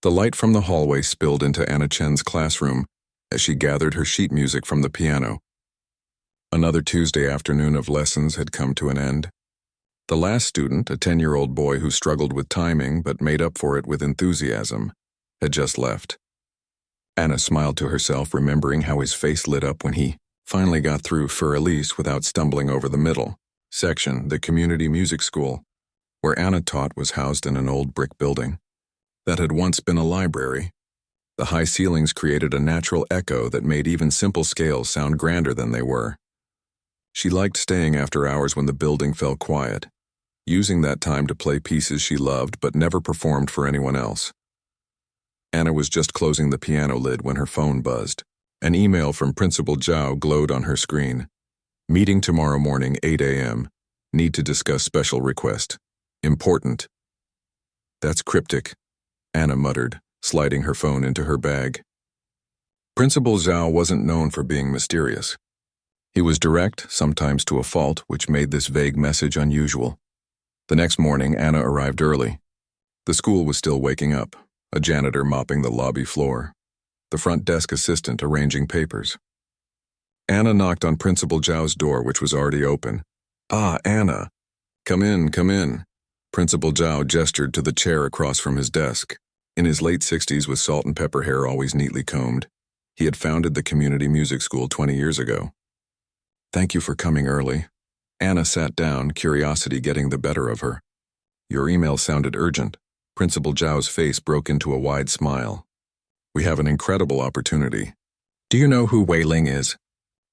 The light from the hallway spilled into Anna Chen's classroom as she gathered her sheet music from the piano. Another Tuesday afternoon of lessons had come to an end. The last student, a 10-year-old boy who struggled with timing but made up for it with enthusiasm, had just left. Anna smiled to herself, remembering how his face lit up when he finally got through for Elise without stumbling over the middle section. The community music school, where Anna taught, was housed in an old brick building that had once been a library. The high ceilings created a natural echo that made even simple scales sound grander than they were. She liked staying after hours when the building fell quiet, using that time to play pieces she loved but never performed for anyone else. Anna was just closing the piano lid when her phone buzzed. An email from Principal Zhao glowed on her screen. Meeting tomorrow morning, 8 a.m. Need to discuss special request. Important. That's cryptic, Anna muttered, sliding her phone into her bag. Principal Zhao wasn't known for being mysterious. He was direct, sometimes to a fault, which made this vague message unusual. The next morning, Anna arrived early. The school was still waking up, a janitor mopping the lobby floor, the front desk assistant arranging papers. Anna knocked on Principal Zhao's door, which was already open. "Ah, Anna. Come in, come in." Principal Zhao gestured to the chair across from his desk. In his late 60s, with salt and pepper hair always neatly combed, he had founded the community music school 20 years ago. "Thank you for coming early." Anna sat down, curiosity getting the better of her. "Your email sounded urgent." Principal Zhao's face broke into a wide smile. "We have an incredible opportunity. Do you know who Wei Ling is?"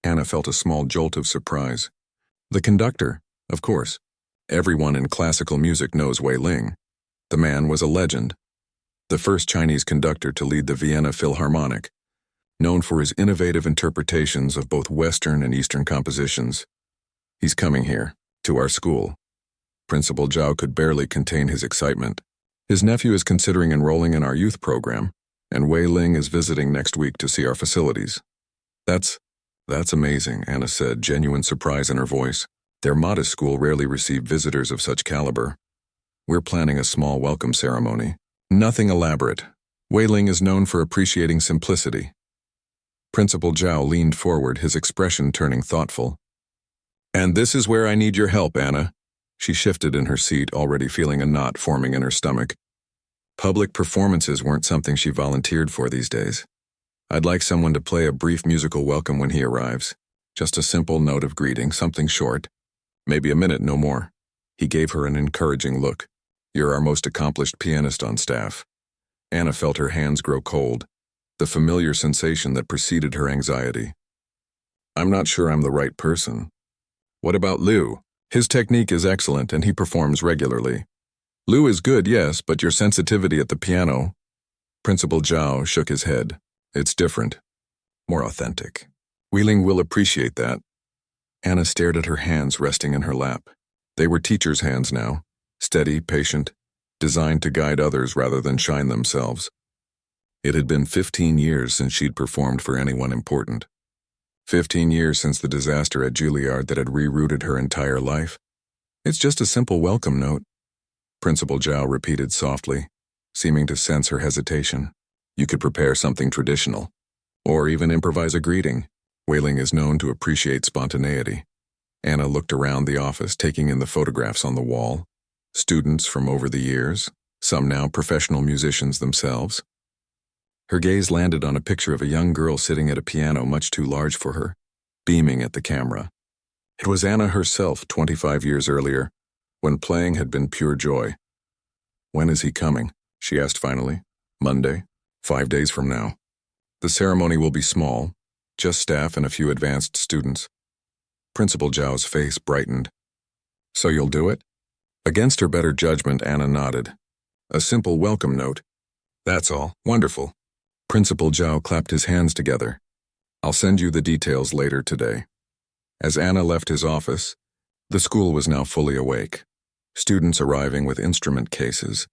Anna felt a small jolt of surprise. "The conductor, of course. Everyone in classical music knows Wei Ling. The man was a legend. The first Chinese conductor to lead the Vienna Philharmonic, known for his innovative interpretations of both Western and Eastern compositions. He's coming here, to our school." Principal Zhao could barely contain his excitement. "His nephew is considering enrolling in our youth program, and Wei Ling is visiting next week to see our facilities." That's amazing," Anna said, genuine surprise in her voice. Their modest school rarely received visitors of such caliber. "We're planning a small welcome ceremony. Nothing elaborate. Wei Ling is known for appreciating simplicity." Principal Zhao leaned forward, his expression turning thoughtful. "And this is where I need your help, Anna." She shifted in her seat, already feeling a knot forming in her stomach. Public performances weren't something she volunteered for these days. "I'd like someone to play a brief musical welcome when he arrives. Just a simple note of greeting, something short. Maybe a minute, no more." He gave her an encouraging look. "You're our most accomplished pianist on staff." Anna felt her hands grow cold, the familiar sensation that preceded her anxiety. "I'm not sure I'm the right person." "What about Liu? His technique is excellent and he performs regularly." "Liu is good, yes, but your sensitivity at the piano." Principal Zhao shook his head. "It's different. More authentic. Wei Ling will appreciate that." Anna stared at her hands resting in her lap. They were teachers' hands now, steady, patient, designed to guide others rather than shine themselves. It had been 15 years since she'd performed for anyone important. 15 years since the disaster at Juilliard that had rerouted her entire life. "It's just a simple welcome note," Principal Zhao repeated softly, seeming to sense her hesitation. "You could prepare something traditional, or even improvise a greeting. Wei Ling is known to appreciate spontaneity." Anna looked around the office, taking in the photographs on the wall. Students from over the years, some now professional musicians themselves. Her gaze landed on a picture of a young girl sitting at a piano much too large for her, beaming at the camera. It was Anna herself 25 years earlier, when playing had been pure joy. "When is he coming?" she asked finally. "Monday, 5 days from now. The ceremony will be small, just staff and a few advanced students." Principal Zhao's face brightened. "So you'll do it?" Against her better judgment, Anna nodded. "A simple welcome note. That's all. Wonderful." Principal Zhao clapped his hands together. "I'll send you the details later today." As Anna left his office, the school was now fully awake. Students arriving with instrument cases,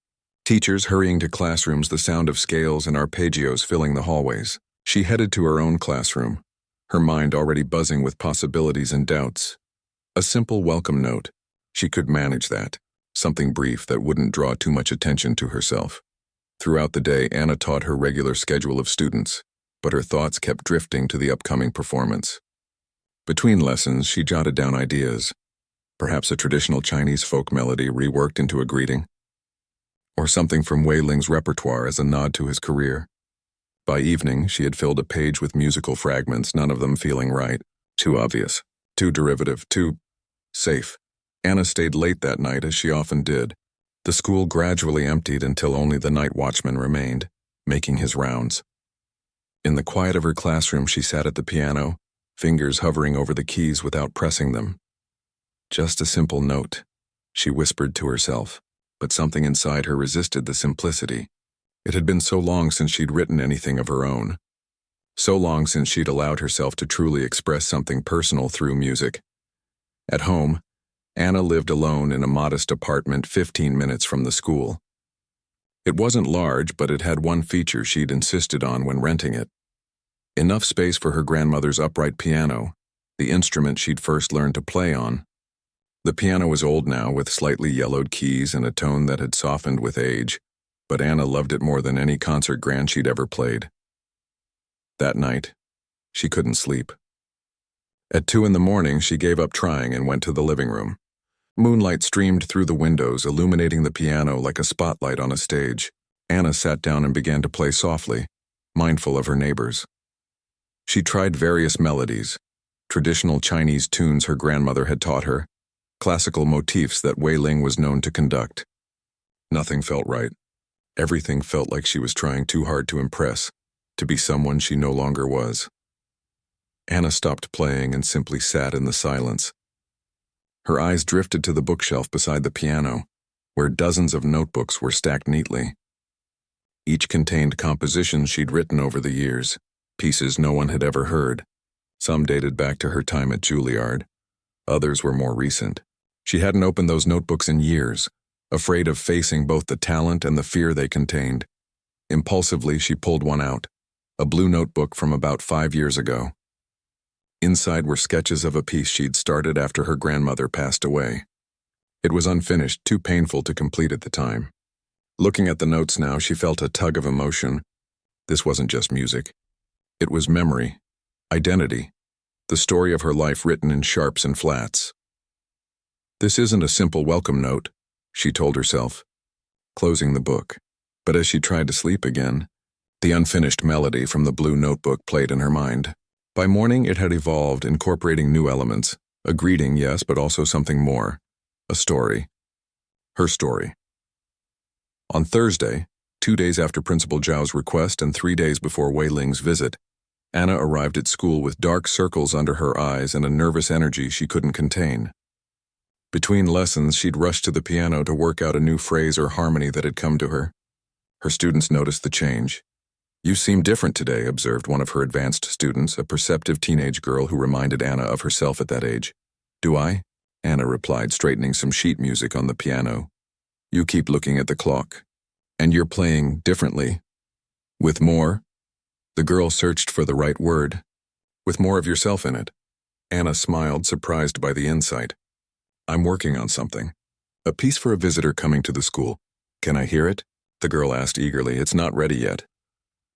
teachers hurrying to classrooms, the sound of scales and arpeggios filling the hallways. She headed to her own classroom, her mind already buzzing with possibilities and doubts. A simple welcome note. She could manage that, something brief that wouldn't draw too much attention to herself. Throughout the day, Anna taught her regular schedule of students, but her thoughts kept drifting to the upcoming performance. Between lessons, she jotted down ideas, perhaps a traditional Chinese folk melody reworked into a greeting, or something from Wei Ling's repertoire as a nod to his career. By evening, she had filled a page with musical fragments, none of them feeling right. Too obvious, too derivative, too safe. Anna stayed late that night, as she often did. The school gradually emptied until only the night watchman remained, making his rounds. In the quiet of her classroom, she sat at the piano, fingers hovering over the keys without pressing them. Just a simple note, she whispered to herself, but something inside her resisted the simplicity. It had been so long since she'd written anything of her own. So long since she'd allowed herself to truly express something personal through music. At home, Anna lived alone in a modest apartment 15 minutes from the school. It wasn't large, but it had one feature she'd insisted on when renting it. Enough space for her grandmother's upright piano, the instrument she'd first learned to play on. The piano was old now, with slightly yellowed keys and a tone that had softened with age, but Anna loved it more than any concert grand she'd ever played. That night, she couldn't sleep. At 2 a.m, she gave up trying and went to the living room. Moonlight streamed through the windows, illuminating the piano like a spotlight on a stage. Anna sat down and began to play softly, mindful of her neighbors. She tried various melodies, traditional Chinese tunes her grandmother had taught her, classical motifs that Wei Ling was known to conduct. Nothing felt right. Everything felt like she was trying too hard to impress, to be someone she no longer was. Anna stopped playing and simply sat in the silence. Her eyes drifted to the bookshelf beside the piano, where dozens of notebooks were stacked neatly. Each contained compositions she'd written over the years, pieces no one had ever heard. Some dated back to her time at Juilliard. Others were more recent. She hadn't opened those notebooks in years, afraid of facing both the talent and the fear they contained. Impulsively, she pulled one out, a blue notebook from about 5 years ago. Inside were sketches of a piece she'd started after her grandmother passed away. It was unfinished, too painful to complete at the time. Looking at the notes now, she felt a tug of emotion. This wasn't just music. It was memory, identity, the story of her life written in sharps and flats. This isn't a simple welcome note, she told herself, closing the book. But as she tried to sleep again, the unfinished melody from the blue notebook played in her mind. By morning, it had evolved, incorporating new elements. A greeting, yes, but also something more. A story. Her story. On Thursday, 2 days after Principal Zhao's request and 3 days before Wei Ling's visit, Anna arrived at school with dark circles under her eyes and a nervous energy she couldn't contain. Between lessons, she'd rushed to the piano to work out a new phrase or harmony that had come to her. Her students noticed the change. "You seem different today," observed one of her advanced students, a perceptive teenage girl who reminded Anna of herself at that age. "Do I?" Anna replied, straightening some sheet music on the piano. "You keep looking at the clock. And you're playing differently. With more?" The girl searched for the right word. "With more of yourself in it." Anna smiled, surprised by the insight. "I'm working on something. A piece for a visitor coming to the school. Can I hear it?" The girl asked eagerly. "It's not ready yet."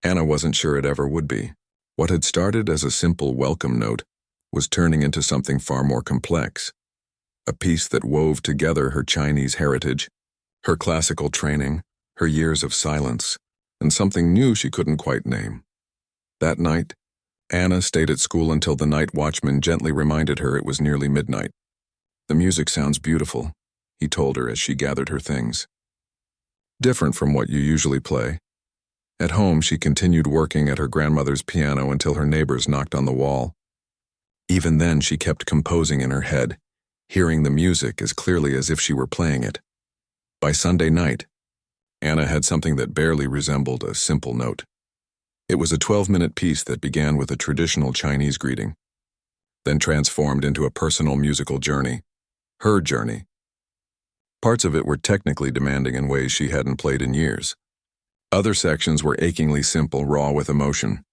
Anna wasn't sure it ever would be. What had started as a simple welcome note was turning into something far more complex. A piece that wove together her Chinese heritage, her classical training, her years of silence, and something new she couldn't quite name. That night, Anna stayed at school until the night watchman gently reminded her it was nearly midnight. "The music sounds beautiful," he told her as she gathered her things. "Different from what you usually play." At home, she continued working at her grandmother's piano until her neighbors knocked on the wall. Even then, she kept composing in her head, hearing the music as clearly as if she were playing it. By Sunday night, Anna had something that barely resembled a simple note. It was a 12-minute piece that began with a traditional Chinese greeting, then transformed into a personal musical journey. Her journey. Parts of it were technically demanding in ways she hadn't played in years. Other sections were achingly simple, raw with emotion.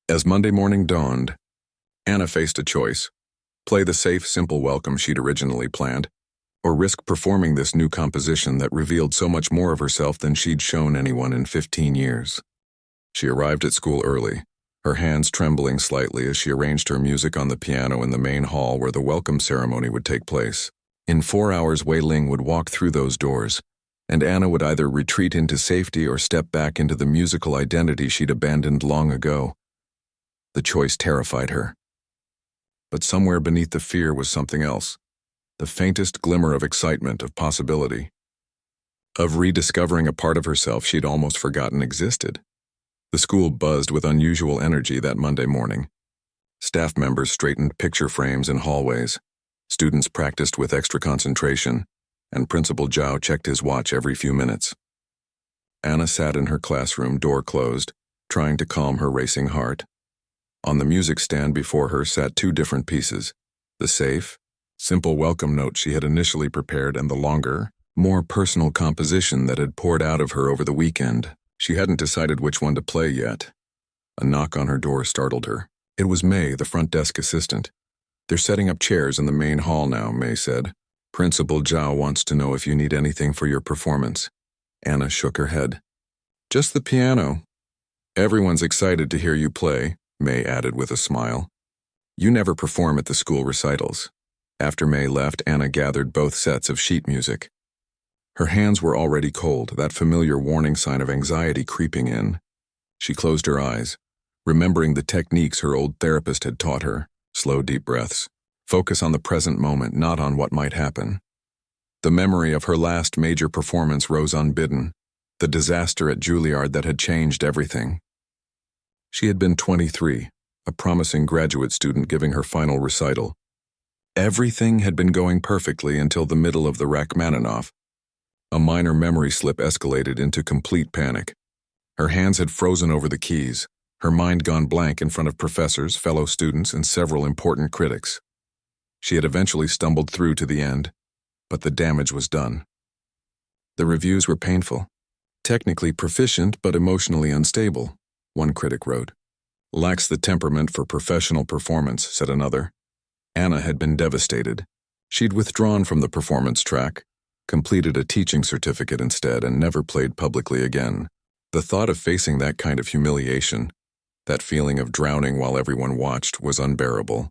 As Monday morning dawned, Anna faced a choice: play the safe, simple welcome she'd originally planned, or risk performing this new composition that revealed so much more of herself than she'd shown anyone in 15 years. She arrived at school early, her hands trembling slightly as she arranged her music on the piano in the main hall where the welcome ceremony would take place. In 4 hours, Wei Ling would walk through those doors, and Anna would either retreat into safety or step back into the musical identity she'd abandoned long ago. The choice terrified her. But somewhere beneath the fear was something else, the faintest glimmer of excitement, of possibility, of rediscovering a part of herself she'd almost forgotten existed. The school buzzed with unusual energy that Monday morning. Staff members straightened picture frames in hallways. Students practiced with extra concentration, and Principal Zhao checked his watch every few minutes. Anna sat in her classroom, door closed, trying to calm her racing heart. On the music stand before her sat 2 different pieces, the safe, simple welcome note she had initially prepared and the longer, more personal composition that had poured out of her over the weekend. She hadn't decided which one to play yet. A knock on her door startled her. It was May, the front desk assistant. "They're setting up chairs in the main hall now," May said. "Principal Zhao wants to know if you need anything for your performance." Anna shook her head. "Just the piano." "Everyone's excited to hear you play," May added with a smile. "You never perform at the school recitals." After May left, Anna gathered both sets of sheet music. Her hands were already cold, that familiar warning sign of anxiety creeping in. She closed her eyes, remembering the techniques her old therapist had taught her. Slow, deep breaths. Focus on the present moment, not on what might happen. The memory of her last major performance rose unbidden, the disaster at Juilliard that had changed everything. She had been 23, a promising graduate student giving her final recital. Everything had been going perfectly until the middle of the Rachmaninoff. A minor memory slip escalated into complete panic. Her hands had frozen over the keys, her mind gone blank in front of professors, fellow students, and several important critics. She had eventually stumbled through to the end, but the damage was done. The reviews were painful. "Technically proficient, but emotionally unstable," one critic wrote. "Lacks the temperament for professional performance," said another. Anna had been devastated. She'd withdrawn from the performance track, completed a teaching certificate instead, and never played publicly again. The thought of facing that kind of humiliation, that feeling of drowning while everyone watched, was unbearable.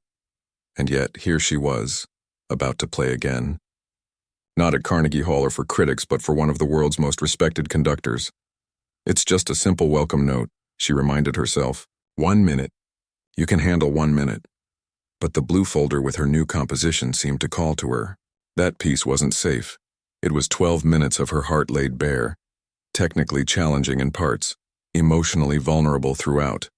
And yet, here she was, about to play again. Not at Carnegie Hall or for critics, but for one of the world's most respected conductors. "It's just a simple welcome note," she reminded herself. 1 minute. You can handle 1 minute. But the blue folder with her new composition seemed to call to her. That piece wasn't safe. It was 12 minutes of her heart laid bare, technically challenging in parts, emotionally vulnerable throughout.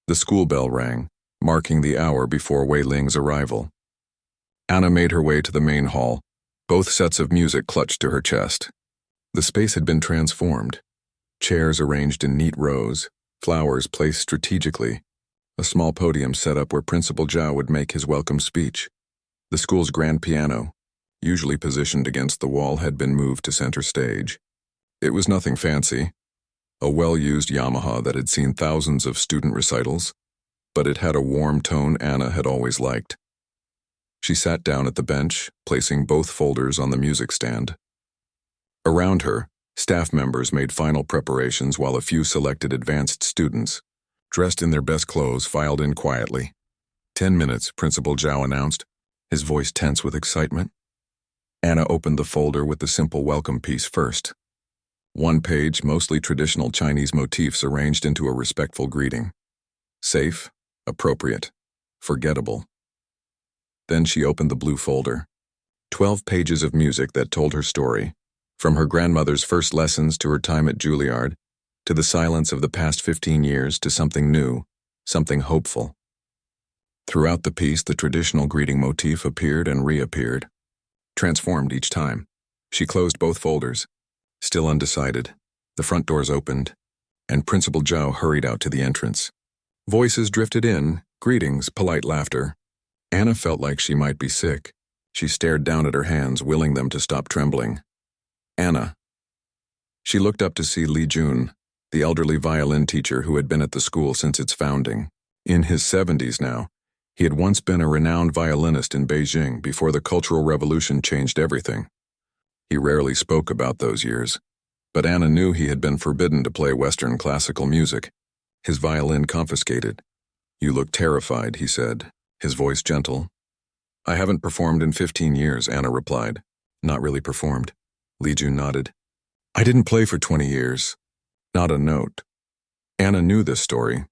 The school bell rang, marking the hour before Wei Ling's arrival. Anna made her way to the main hall, both sets of music clutched to her chest. The space had been transformed. Chairs arranged in neat rows, flowers placed strategically, a small podium set up where Principal Zhao would make his welcome speech. The school's grand piano, usually positioned against the wall, had been moved to center stage. It was nothing fancy, a well-used Yamaha that had seen thousands of student recitals, but it had a warm tone Anna had always liked. She sat down at the bench, placing both folders on the music stand. Around her, staff members made final preparations while a few selected advanced students, dressed in their best clothes, filed in quietly. 10 minutes, Principal Zhao announced, his voice tense with excitement. Anna opened the folder with the simple welcome piece first. 1 page, mostly traditional Chinese motifs arranged into a respectful greeting. Safe, appropriate, forgettable. Then she opened the blue folder. 12 pages of music that told her story, from her grandmother's first lessons to her time at Juilliard, to the silence of the past 15 years, to something new, something hopeful. Throughout the piece, the traditional greeting motif appeared and reappeared, transformed each time. She closed both folders. Still undecided, the front doors opened, and Principal Zhao hurried out to the entrance. Voices drifted in, greetings, polite laughter. Anna felt like she might be sick. She stared down at her hands, willing them to stop trembling. Anna. She looked up to see Li Jun, the elderly violin teacher who had been at the school since its founding. In his 70s now, He had once been a renowned violinist in Beijing before the Cultural Revolution changed everything. He rarely spoke about those years, but Anna knew he had been forbidden to play Western classical music, his violin confiscated. "You look terrified," he said, his voice gentle. "I haven't performed in 15 years, Anna replied. "Not really performed?" Li Jun nodded. "I didn't play for 20 years. Not a note." Anna knew this story,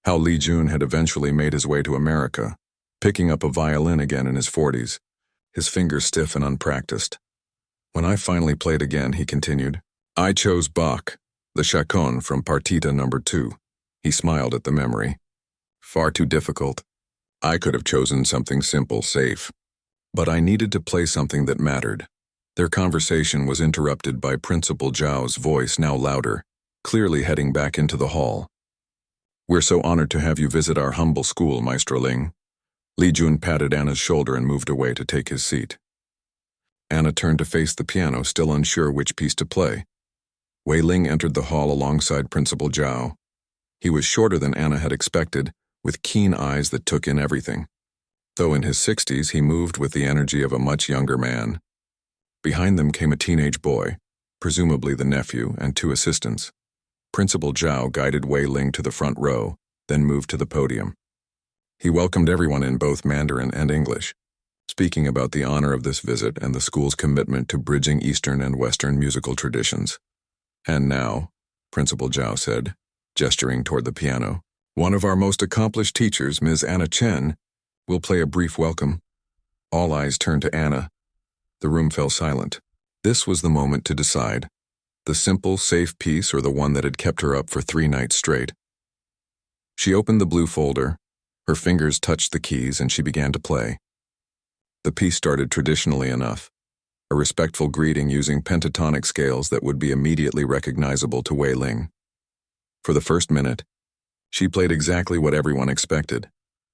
how Li Jun had eventually made his way to America, picking up a violin again in his 40s, his fingers stiff and unpracticed. "When I finally played again," he continued, "I chose Bach, the Chaconne from Partita No. 2. He smiled at the memory. "Far too difficult. I could have chosen something simple, safe. But I needed to play something that mattered." Their conversation was interrupted by Principal Zhao's voice, now louder, clearly heading back into the hall. "We're so honored to have you visit our humble school, Maestro Ling." Li Jun patted Anna's shoulder and moved away to take his seat. Anna turned to face the piano, still unsure which piece to play. Wei Ling entered the hall alongside Principal Zhao. He was shorter than Anna had expected, with keen eyes that took in everything. Though in his 60s, he moved with the energy of a much younger man. Behind them came a teenage boy, presumably the nephew, and 2 assistants. Principal Zhao guided Wei Ling to the front row, then moved to the podium. He welcomed everyone in both Mandarin and English, speaking about the honor of this visit and the school's commitment to bridging Eastern and Western musical traditions. "And now," Principal Zhao said, gesturing toward the piano, "one of our most accomplished teachers, Ms. Anna Chen, will play a brief welcome." All eyes turned to Anna. The room fell silent. This was the moment to decide: the simple, safe piece or the one that had kept her up for 3 nights straight. She opened the blue folder, her fingers touched the keys, and she began to play. The piece started traditionally enough, a respectful greeting using pentatonic scales that would be immediately recognizable to Wei Ling. For the first minute, she played exactly what everyone expected.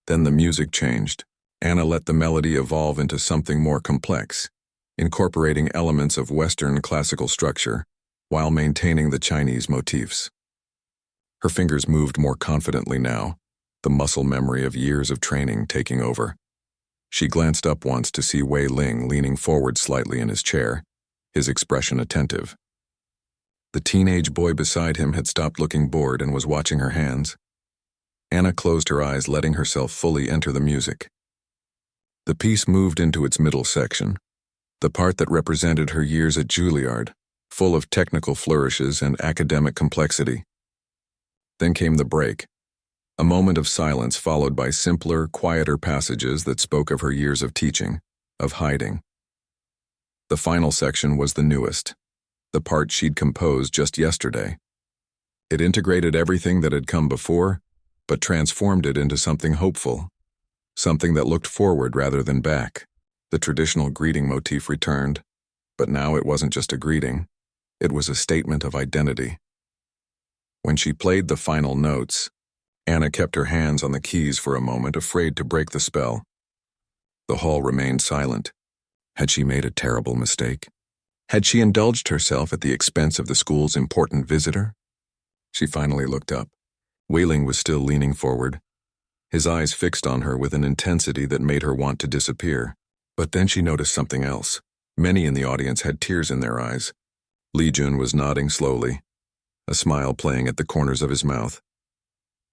Then the music changed. Anna let the melody evolve into something more complex, incorporating elements of Western classical structure while maintaining the Chinese motifs. Her fingers moved more confidently now, the muscle memory of years of training taking over. She glanced up once to see Wei Ling leaning forward slightly in his chair, his expression attentive. The teenage boy beside him had stopped looking bored and was watching her hands. Anna closed her eyes, letting herself fully enter the music. The piece moved into its middle section, the part that represented her years at Juilliard, full of technical flourishes and academic complexity. Then came the break, a moment of silence followed by simpler, quieter passages that spoke of her years of teaching, of hiding. The final section was the newest, the part she'd composed just yesterday. It integrated everything that had come before, but transformed it into something hopeful, something that looked forward rather than back. The traditional greeting motif returned, but now it wasn't just a greeting, it was a statement of identity. When she played the final notes, Anna kept her hands on the keys for a moment, afraid to break the spell. The hall remained silent. Had she made a terrible mistake? Had she indulged herself at the expense of the school's important visitor? She finally looked up. Wei Ling was still leaning forward, his eyes fixed on her with an intensity that made her want to disappear. But then she noticed something else. Many in the audience had tears in their eyes. Li Jun was nodding slowly, a smile playing at the corners of his mouth.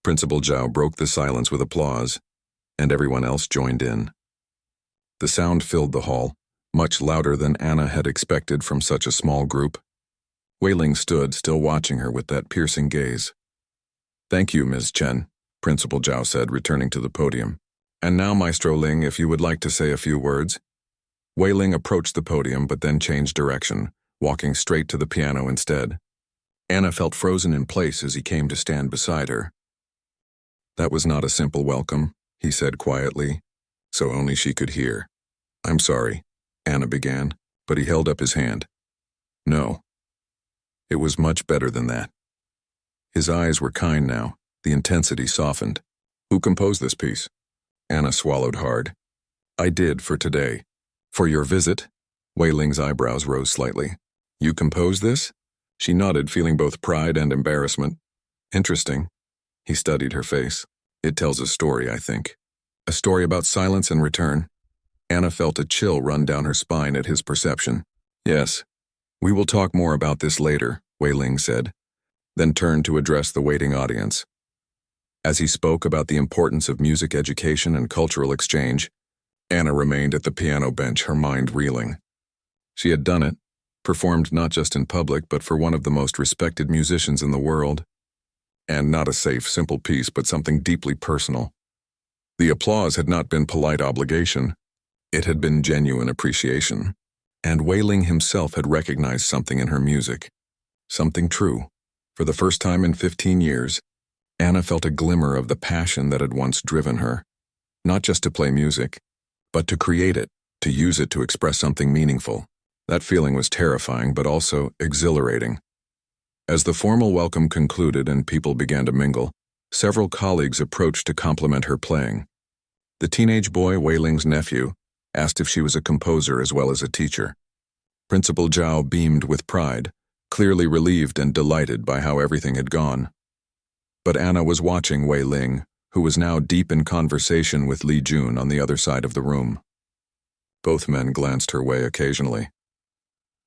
Principal Zhao broke the silence with applause, and everyone else joined in. The sound filled the hall, much louder than Anna had expected from such a small group. Wei Ling stood, still watching her with that piercing gaze. "Thank you, Ms. Chen," Principal Zhao said, returning to the podium. "And now, Maestro Ling, if you would like to say a few words." Wei Ling approached the podium but then changed direction, walking straight to the piano instead. Anna felt frozen in place as he came to stand beside her. "That was not a simple welcome," he said quietly, so only she could hear. "I'm sorry," Anna began, but he held up his hand. "No. It was much better than that." His eyes were kind now, the intensity softened. "Who composed this piece?" Anna swallowed hard. "I did, for today." "For your visit?" Wei Ling's eyebrows rose slightly. "You composed this?" She nodded, feeling both pride and embarrassment. "Interesting." He studied her face. "It tells a story, I think." A story about silence and return. Anna felt a chill run down her spine at his perception. Yes, we will talk more about this later, Wei Ling said, then turned to address the waiting audience. As he spoke about the importance of music education and cultural exchange, Anna remained at the piano bench, her mind reeling. She had done it, performed not just in public but for one of the most respected musicians in the world. And not a safe, simple piece, but something deeply personal. The applause had not been polite obligation. It had been genuine appreciation. And Wei Ling himself had recognized something in her music. Something true. For the first time in 15 years, Anna felt a glimmer of the passion that had once driven her. Not just to play music, but to create it, to use it to express something meaningful. That feeling was terrifying, but also exhilarating. As the formal welcome concluded and people began to mingle, several colleagues approached to compliment her playing. The teenage boy, Wei Ling's nephew, asked if she was a composer as well as a teacher. Principal Zhao beamed with pride, clearly relieved and delighted by how everything had gone. But Anna was watching Wei Ling, who was now deep in conversation with Li Jun on the other side of the room. Both men glanced her way occasionally.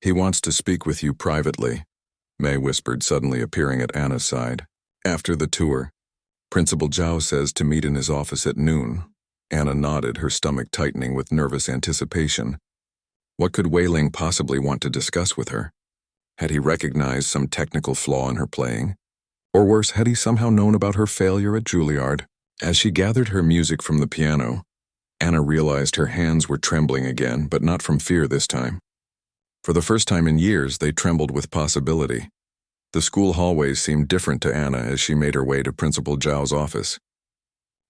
"He wants to speak with you privately," May whispered, suddenly appearing at Anna's side. "After the tour, Principal Zhao says to meet in his office at noon." Anna nodded, her stomach tightening with nervous anticipation. What could Wei Ling possibly want to discuss with her? Had he recognized some technical flaw in her playing? Or worse, had he somehow known about her failure at Juilliard? As she gathered her music from the piano, Anna realized her hands were trembling again, but not from fear this time. For the first time in years, they trembled with possibility. The school hallways seemed different to Anna as she made her way to Principal Zhao's office.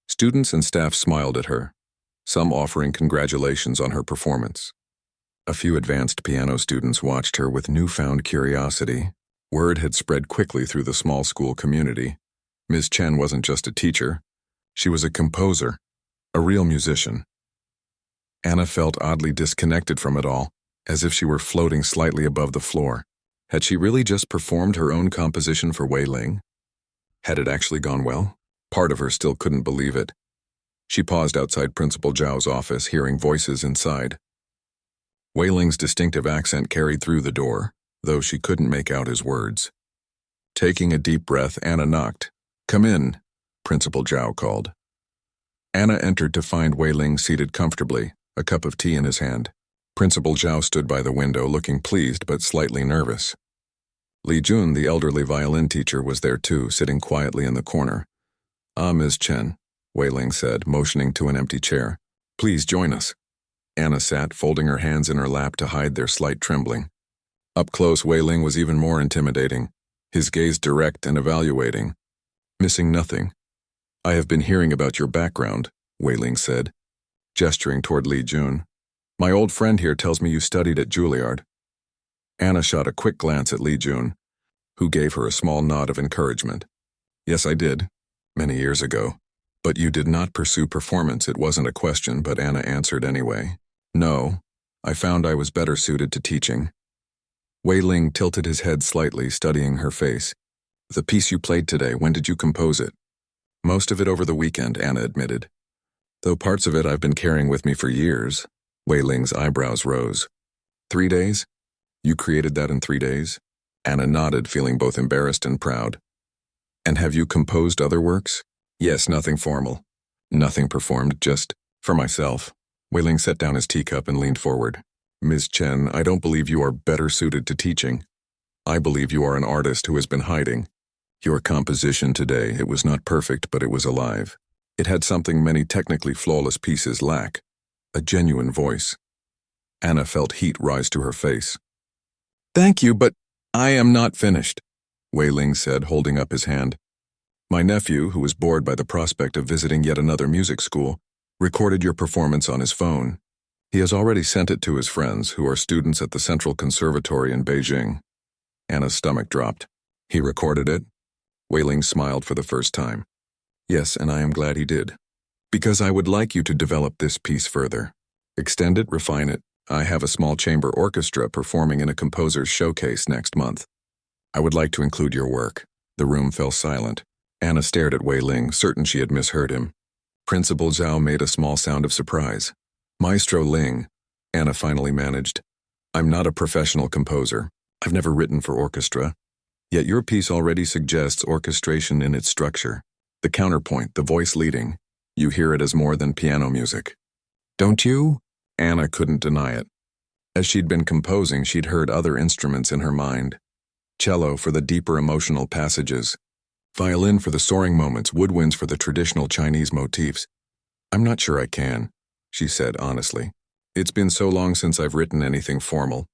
Students and staff smiled at her, some offering congratulations on her performance. A few advanced piano students watched her with newfound curiosity. Word had spread quickly through the small school community. Ms. Chen wasn't just a teacher. She was a composer, a real musician. Anna felt oddly disconnected from it all, as if she were floating slightly above the floor. Had she really just performed her own composition for Wei Ling? Had it actually gone well? Part of her still couldn't believe it. She paused outside Principal Zhao's office, hearing voices inside. Wei Ling's distinctive accent carried through the door, though she couldn't make out his words. Taking a deep breath, Anna knocked. "Come in," Principal Zhao called. Anna entered to find Wei Ling seated comfortably, a cup of tea in his hand. Principal Zhao stood by the window, looking pleased but slightly nervous. Li Jun, the elderly violin teacher, was there too, sitting quietly in the corner. "Ah, Ms. Chen," Wei Ling said, motioning to an empty chair. "Please join us." Anna sat, folding her hands in her lap to hide their slight trembling. Up close, Wei Ling was even more intimidating, his gaze direct and evaluating. "Missing nothing. I have been hearing about your background," Wei Ling said, gesturing toward Li Jun. "My old friend here tells me you studied at Juilliard." Anna shot a quick glance at Li Jun, who gave her a small nod of encouragement. "Yes, I did. Many years ago. But you did not pursue performance. It wasn't a question, but Anna answered anyway. No, I found I was better suited to teaching." Wei Ling tilted his head slightly, studying her face. "The piece you played today, when did you compose it?" "Most of it over the weekend," Anna admitted. "Though parts of it I've been carrying with me for years." Wei Ling's eyebrows rose. 3 days? You created that in 3 days?" Anna nodded, feeling both embarrassed and proud. "And have you composed other works?" "Yes, nothing formal. Nothing performed, just for myself." Wei Ling set down his teacup and leaned forward. "Ms. Chen, I don't believe you are better suited to teaching. I believe you are an artist who has been hiding. Your composition today, it was not perfect, but it was alive. It had something many technically flawless pieces lack, a genuine voice." Anna felt heat rise to her face. "Thank you, but I am not finished," Wei Ling said, holding up his hand. "My nephew, who was bored by the prospect of visiting yet another music school, recorded your performance on his phone. He has already sent it to his friends, who are students at the Central Conservatory in Beijing." Anna's stomach dropped. "He recorded it?" Wei Ling smiled for the first time. "Yes, and I am glad he did. Because I would like you to develop this piece further. Extend it, refine it. I have a small chamber orchestra performing in a composer's showcase next month. I would like to include your work." The room fell silent. Anna stared at Wei Ling, certain she had misheard him. Principal Zhao made a small sound of surprise. Maestro Ling, Anna finally managed. I'm not a professional composer. I've never written for orchestra. Yet your piece already suggests orchestration in its structure. The counterpoint, the voice leading. You hear it as more than piano music. Don't you? Anna couldn't deny it. As she'd been composing, she'd heard other instruments in her mind. Cello for the deeper emotional passages. Violin for the soaring moments, woodwinds for the traditional Chinese motifs. I'm not sure I can, she said honestly. It's been so long since I've written anything formal.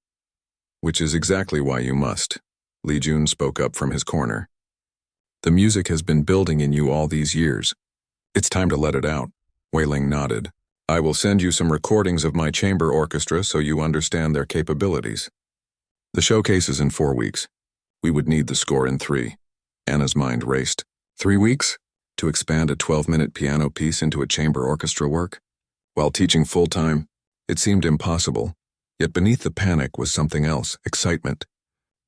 Which is exactly why you must. Li Jun spoke up from his corner. The music has been building in you all these years. It's time to let it out. Wei Ling nodded. I will send you some recordings of my chamber orchestra so you understand their capabilities. The showcase is in 4 weeks. We would need the score in 3. Anna's mind raced. 3 weeks? To expand a 12-minute piano piece into a chamber orchestra work? While teaching full-time, it seemed impossible, yet beneath the panic was something else, excitement.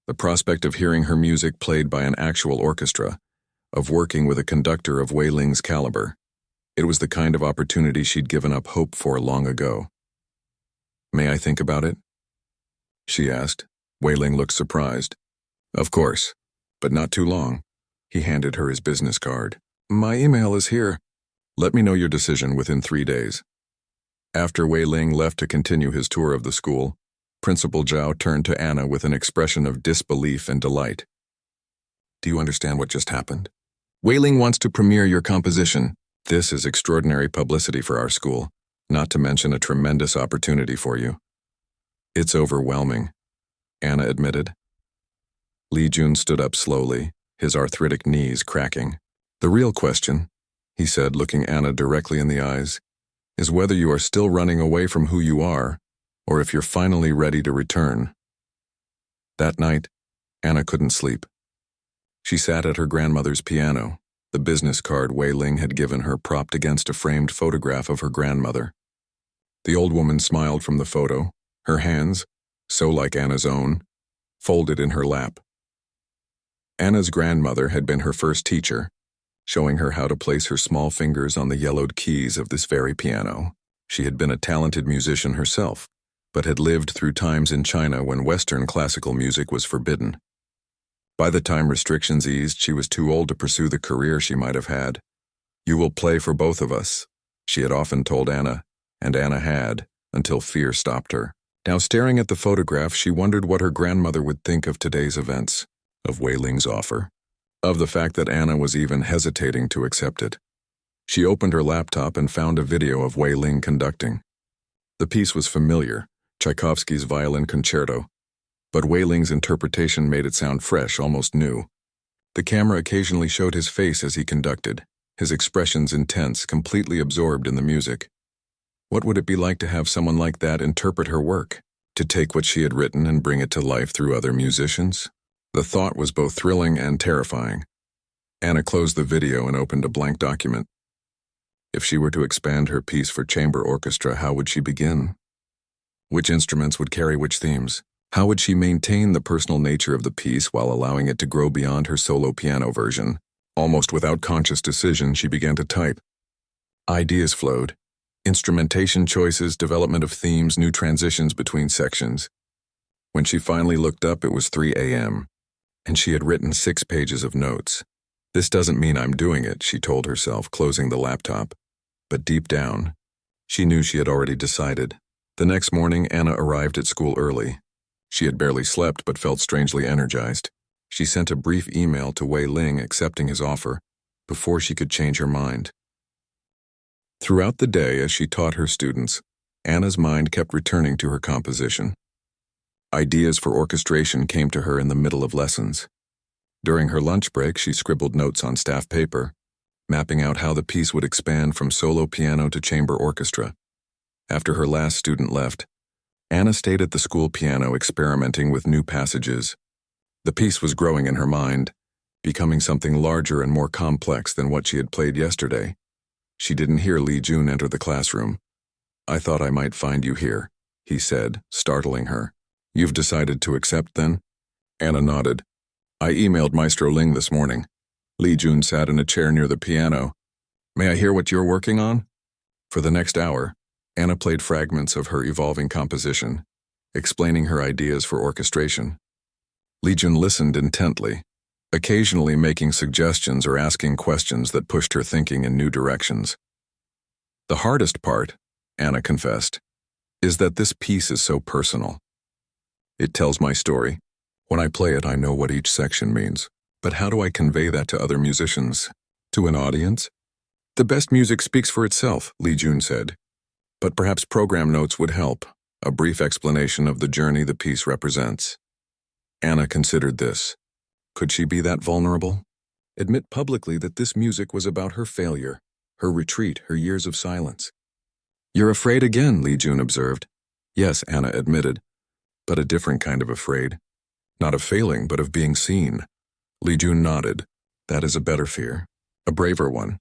The prospect of hearing her music played by an actual orchestra, of working with a conductor of Wei Ling's caliber. It was the kind of opportunity she'd given up hope for long ago. May I think about it? She asked. Wei Ling looked surprised. Of course, but not too long. He handed her his business card. My email is here. Let me know your decision within 3 days. After Wei Ling left to continue his tour of the school, Principal Zhao turned to Anna with an expression of disbelief and delight. Do you understand what just happened? Wei Ling wants to premiere your composition. This is extraordinary publicity for our school, not to mention a tremendous opportunity for you. It's overwhelming, Anna admitted. Li Jun stood up slowly, his arthritic knees cracking. The real question, he said, looking Anna directly in the eyes, is whether you are still running away from who you are, or if you're finally ready to return. That night, Anna couldn't sleep. She sat at her grandmother's piano, the business card Wei Ling had given her propped against a framed photograph of her grandmother. The old woman smiled from the photo, her hands, so like Anna's own, folded in her lap. Anna's grandmother had been her first teacher, showing her how to place her small fingers on the yellowed keys of this very piano. She had been a talented musician herself, but had lived through times in China when Western classical music was forbidden. By the time restrictions eased, she was too old to pursue the career she might have had. You will play for both of us, she had often told Anna, and Anna had, until fear stopped her. Now staring at the photograph, she wondered what her grandmother would think of today's events, of Wei Ling's offer, of the fact that Anna was even hesitating to accept it. She opened her laptop and found a video of Wei Ling conducting. The piece was familiar, Tchaikovsky's Violin Concerto, but Wei Ling's interpretation made it sound fresh, almost new. The camera occasionally showed his face as he conducted, his expressions intense, completely absorbed in the music. What would it be like to have someone like that interpret her work, to take what she had written and bring it to life through other musicians? The thought was both thrilling and terrifying. Anna closed the video and opened a blank document. If she were to expand her piece for chamber orchestra, how would she begin? Which instruments would carry which themes? How would she maintain the personal nature of the piece while allowing it to grow beyond her solo piano version? Almost without conscious decision, she began to type. Ideas flowed. Instrumentation choices, development of themes, new transitions between sections. When she finally looked up, it was 3 a.m., and she had written 6 pages of notes. This doesn't mean I'm doing it, she told herself, closing the laptop. But deep down, she knew she had already decided. The next morning, Anna arrived at school early. She had barely slept but felt strangely energized. She sent a brief email to Wei Ling accepting his offer, before she could change her mind. Throughout the day, as she taught her students, Anna's mind kept returning to her composition. Ideas for orchestration came to her in the middle of lessons. During her lunch break, she scribbled notes on staff paper, mapping out how the piece would expand from solo piano to chamber orchestra. After her last student left, Anna stayed at the school piano experimenting with new passages. The piece was growing in her mind, becoming something larger and more complex than what she had played yesterday. She didn't hear Li Jun enter the classroom. I thought I might find you here, he said, startling her. You've decided to accept then? Anna nodded. I emailed Maestro Ling this morning. Li Jun sat in a chair near the piano. May I hear what you're working on? For the next hour, Anna played fragments of her evolving composition, explaining her ideas for orchestration. Legion listened intently, occasionally making suggestions or asking questions that pushed her thinking in new directions. The hardest part, Anna confessed, is that this piece is so personal. It tells my story. When I play it, I know what each section means. But how do I convey that to other musicians? To an audience? The best music speaks for itself, Lee Jun said. But perhaps program notes would help, a brief explanation of the journey the piece represents. Anna considered this. Could she be that vulnerable? Admit publicly that this music was about her failure, her retreat, her years of silence. You're afraid again, Lee Jun observed. Yes, Anna admitted, but a different kind of afraid. Not of failing, but of being seen. Lee Jun nodded. That is a better fear, a braver one.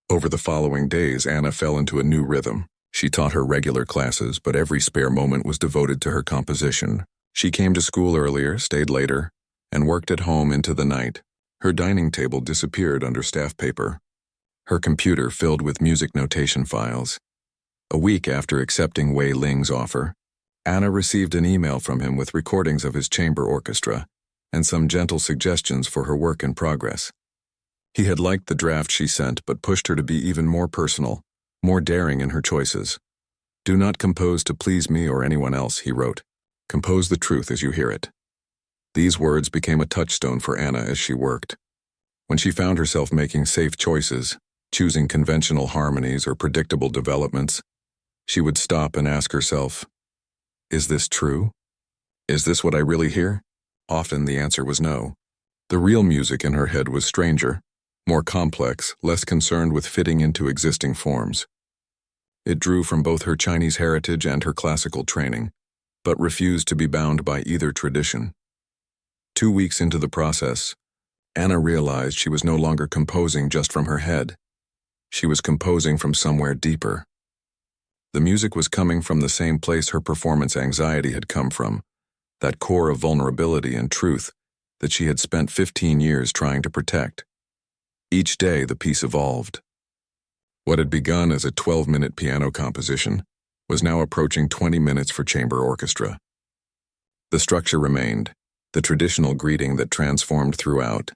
Over the following days, Anna fell into a new rhythm. She taught her regular classes, but every spare moment was devoted to her composition. She came to school earlier, stayed later, and worked at home into the night. Her dining table disappeared under staff paper. Her computer filled with music notation files. A week after accepting Wei Ling's offer, Anna received an email from him with recordings of his chamber orchestra and some gentle suggestions for her work in progress. He had liked the draft she sent, but pushed her to be even more personal, more daring in her choices. Do not compose to please me or anyone else, he wrote. Compose the truth as you hear it. These words became a touchstone for Anna as she worked. When she found herself making safe choices, choosing conventional harmonies or predictable developments, she would stop and ask herself, is this true? Is this what I really hear? Often the answer was no. The real music in her head was stranger, more complex, less concerned with fitting into existing forms. It drew from both her Chinese heritage and her classical training, but refused to be bound by either tradition. 2 weeks into the process, Anna realized she was no longer composing just from her head. She was composing from somewhere deeper. The music was coming from the same place her performance anxiety had come from, that core of vulnerability and truth that she had spent 15 years trying to protect. Each day, the piece evolved. What had begun as a 12-minute piano composition was now approaching 20 minutes for chamber orchestra. The structure remained, the traditional greeting that transformed throughout,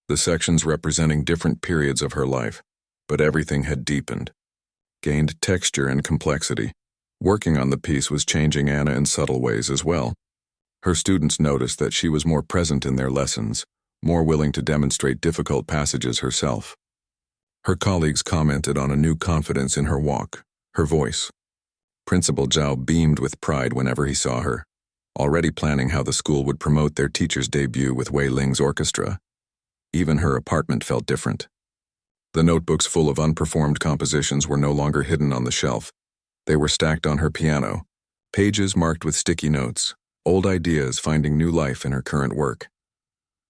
the sections representing different periods of her life, but everything had deepened, gained texture and complexity. Working on the piece was changing Anna in subtle ways as well. Her students noticed that she was more present in their lessons, more willing to demonstrate difficult passages herself. Her colleagues commented on a new confidence in her walk, her voice. Principal Zhao beamed with pride whenever he saw her, already planning how the school would promote their teacher's debut with Wei Ling's orchestra. Even her apartment felt different. The notebooks full of unperformed compositions were no longer hidden on the shelf. They were stacked on her piano, pages marked with sticky notes, old ideas finding new life in her current work.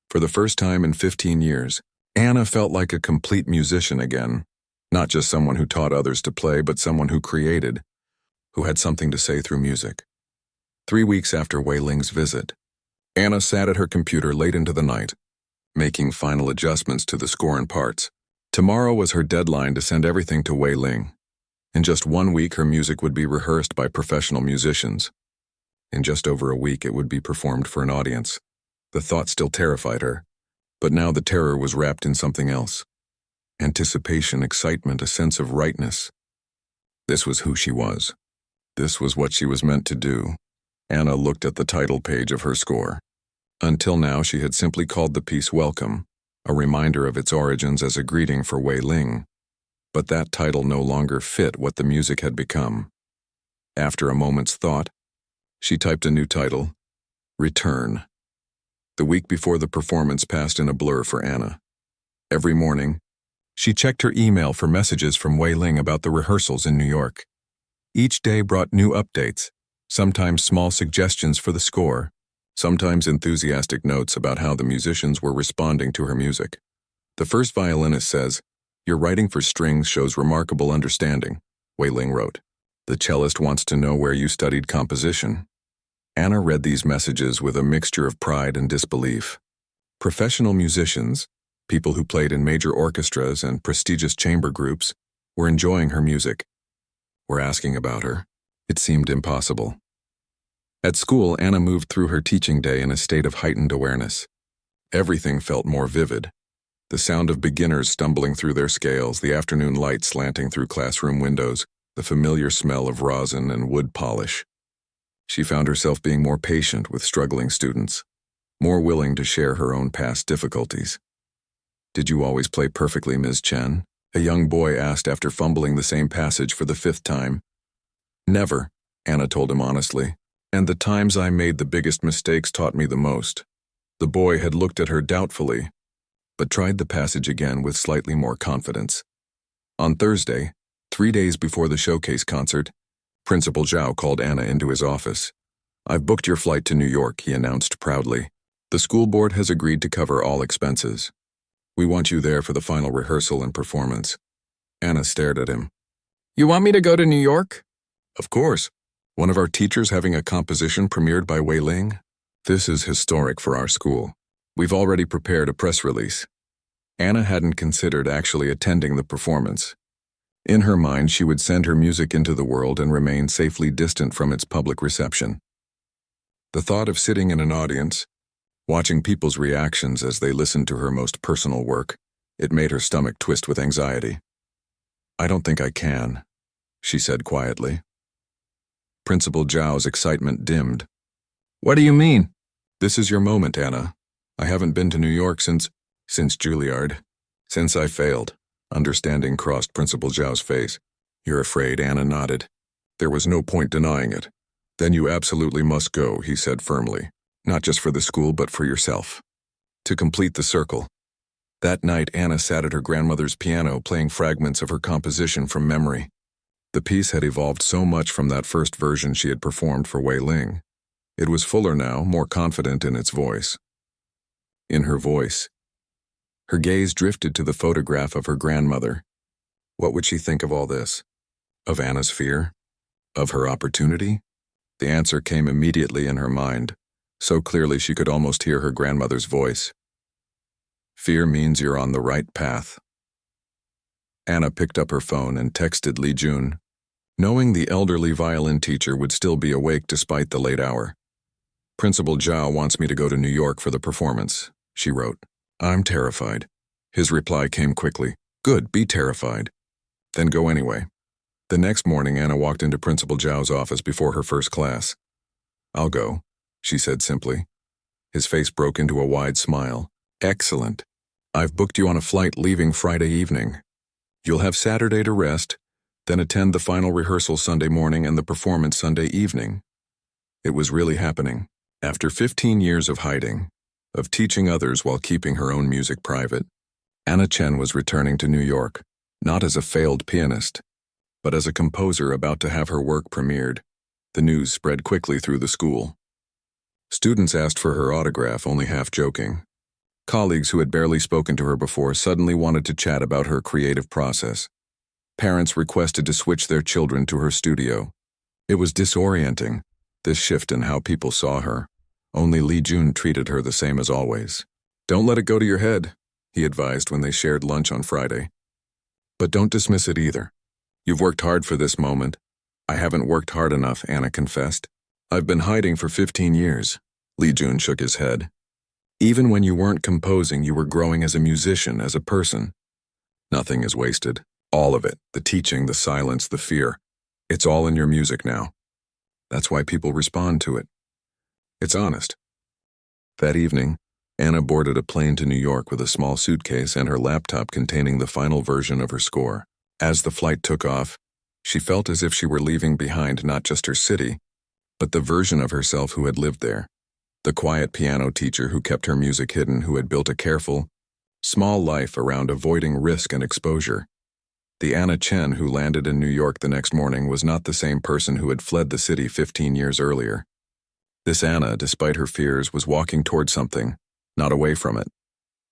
For the first time in 15 years, Anna felt like a complete musician again, not just someone who taught others to play, but someone who created, who had something to say through music. 3 weeks after Wei Ling's visit, Anna sat at her computer late into the night, making final adjustments to the score and parts. Tomorrow was her deadline to send everything to Wei Ling. In just 1 week, her music would be rehearsed by professional musicians. In just over a week, it would be performed for an audience. The thought still terrified her, but now the terror was wrapped in something else. Anticipation, excitement, a sense of rightness. This was who she was. This was what she was meant to do. Anna looked at the title page of her score. Until now, she had simply called the piece Welcome, a reminder of its origins as a greeting for Wei Ling. But that title no longer fit what the music had become. After a moment's thought, she typed a new title, Return. The week before the performance passed in a blur for Anna. Every morning, she checked her email for messages from Wei Ling about the rehearsals in New York. Each day brought new updates, sometimes small suggestions for the score, sometimes enthusiastic notes about how the musicians were responding to her music. The first violinist says, "Your writing for strings shows remarkable understanding," Wei Ling wrote. The cellist wants to know where you studied composition. Anna read these messages with a mixture of pride and disbelief. Professional musicians, People who played in major orchestras and prestigious chamber groups were enjoying her music, were asking about her. It seemed impossible. At school, Anna moved through her teaching day in a state of heightened awareness. Everything felt more vivid. The sound of beginners stumbling through their scales, the afternoon light slanting through classroom windows, the familiar smell of rosin and wood polish. She found herself being more patient with struggling students, more willing to share her own past difficulties. "Did you always play perfectly, Ms. Chen?" a young boy asked after fumbling the same passage for the 5th time. "Never," Anna told him honestly, "and the times I made the biggest mistakes taught me the most." The boy had looked at her doubtfully, but tried the passage again with slightly more confidence. On Thursday, 3 days before the showcase concert, Principal Zhao called Anna into his office. "I've booked your flight to New York," he announced proudly. "The school board has agreed to cover all expenses. We want you there for the final rehearsal and performance." Anna stared at him. "You want me to go to New York?" "Of course. One of our teachers having a composition premiered by Wei Ling? This is historic for our school. We've already prepared a press release." Anna hadn't considered actually attending the performance. In her mind, she would send her music into the world and remain safely distant from its public reception. The thought of sitting in an audience, watching people's reactions as they listened to her most personal work, it made her stomach twist with anxiety. "I don't think I can," she said quietly. Principal Zhao's excitement dimmed. "What do you mean?" "This is your moment, Anna. I haven't been to New York since Juilliard. Since I failed." Understanding crossed Principal Zhao's face. "You're afraid," Anna nodded. There was no point denying it. "Then you absolutely must go," he said firmly. "Not just for the school, but for yourself." To complete the circle. That night, Anna sat at her grandmother's piano playing fragments of her composition from memory. The piece had evolved so much from that first version she had performed for Wei Ling. It was fuller now, more confident in its voice. In her voice, her gaze drifted to the photograph of her grandmother. What would she think of all this? Of Anna's fear? Of her opportunity? The answer came immediately in her mind, so clearly she could almost hear her grandmother's voice. Fear means you're on the right path. Anna picked up her phone and texted Li Jun, knowing the elderly violin teacher would still be awake despite the late hour. "Principal Zhao wants me to go to New York for the performance," she wrote. "I'm terrified." His reply came quickly. "Good, be terrified. Then go anyway." The next morning, Anna walked into Principal Zhao's office before her first class. "I'll go," she said simply. His face broke into a wide smile. "Excellent. I've booked you on a flight leaving Friday evening. You'll have Saturday to rest, then attend the final rehearsal Sunday morning and the performance Sunday evening." It was really happening. After 15 years of hiding, of teaching others while keeping her own music private, Anna Chen was returning to New York, not as a failed pianist, but as a composer about to have her work premiered. The news spread quickly through the school. Students asked for her autograph, only half joking. Colleagues who had barely spoken to her before suddenly wanted to chat about her creative process. Parents requested to switch their children to her studio. It was disorienting, this shift in how people saw her. Only Li Jun treated her the same as always. "Don't let it go to your head," he advised when they shared lunch on Friday. "But don't dismiss it either. You've worked hard for this moment." "I haven't worked hard enough," Anna confessed. "I've been hiding for 15 years. Li Jun shook his head. "Even when you weren't composing, you were growing as a musician, as a person. Nothing is wasted. All of it, the teaching, the silence, the fear. It's all in your music now. That's why people respond to it. It's honest." That evening, Anna boarded a plane to New York with a small suitcase and her laptop containing the final version of her score. As the flight took off, she felt as if she were leaving behind not just her city, but the version of herself who had lived there. The quiet piano teacher who kept her music hidden, who had built a careful, small life around avoiding risk and exposure. The Anna Chen who landed in New York the next morning was not the same person who had fled the city 15 years earlier. This Anna, despite her fears, was walking toward something, not away from it.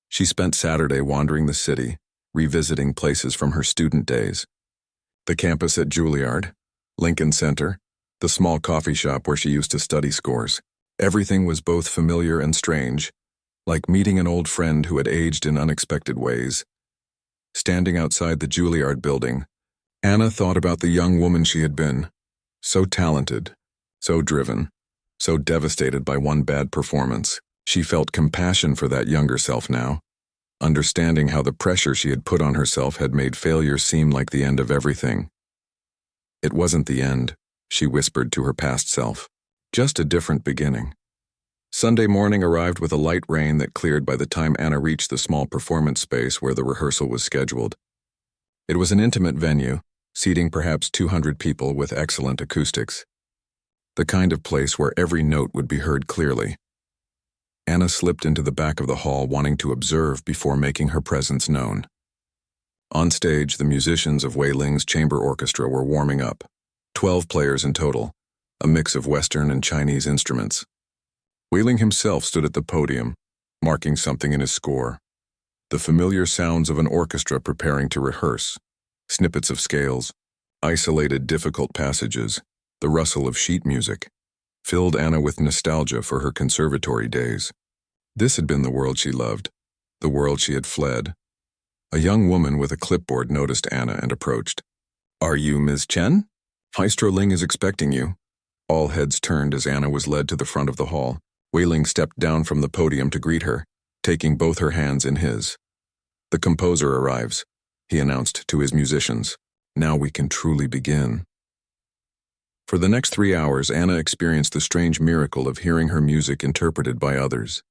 She spent Saturday wandering the city, revisiting places from her student days. The campus at Juilliard, Lincoln Center, the small coffee shop where she used to study scores. Everything was both familiar and strange, like meeting an old friend who had aged in unexpected ways. Standing outside the Juilliard building, Anna thought about the young woman she had been, so talented, so driven, so devastated by one bad performance. She felt compassion for that younger self now, understanding how the pressure she had put on herself had made failure seem like the end of everything. It wasn't the end, she whispered to her past self, just a different beginning. Sunday morning arrived with a light rain that cleared by the time Anna reached the small performance space where the rehearsal was scheduled. It was an intimate venue, seating perhaps 200 people with excellent acoustics. The kind of place where every note would be heard clearly. Anna slipped into the back of the hall wanting to observe before making her presence known. On stage, the musicians of Wei Ling's chamber orchestra were warming up, 12 players in total, a mix of Western and Chinese instruments. Wei Ling himself stood at the podium, marking something in his score. The familiar sounds of an orchestra preparing to rehearse, snippets of scales, isolated difficult passages, the rustle of sheet music, filled Anna with nostalgia for her conservatory days. This had been the world she loved, the world she had fled. A young woman with a clipboard noticed Anna and approached. "Are you Ms. Chen? Maestro Ling is expecting you." All heads turned as Anna was led to the front of the hall. Wei Ling stepped down from the podium to greet her, taking both her hands in his. "The composer arrives," he announced to his musicians. "Now we can truly begin." For the next 3 hours, Anna experienced the strange miracle of hearing her music interpreted by others.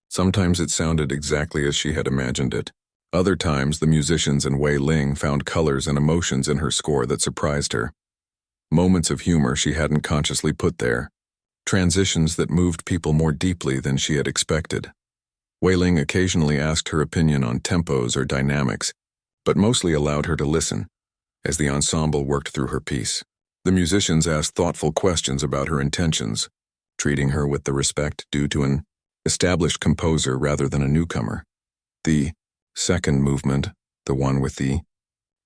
Sometimes it sounded exactly as she had imagined it. Other times, the musicians and Wei Ling found colors and emotions in her score that surprised her. Moments of humor she hadn't consciously put there. Transitions that moved people more deeply than she had expected. Wei Ling occasionally asked her opinion on tempos or dynamics, but mostly allowed her to listen, as the ensemble worked through her piece. The musicians asked thoughtful questions about her intentions, treating her with the respect due to an established composer rather than a newcomer. The second movement, the one with the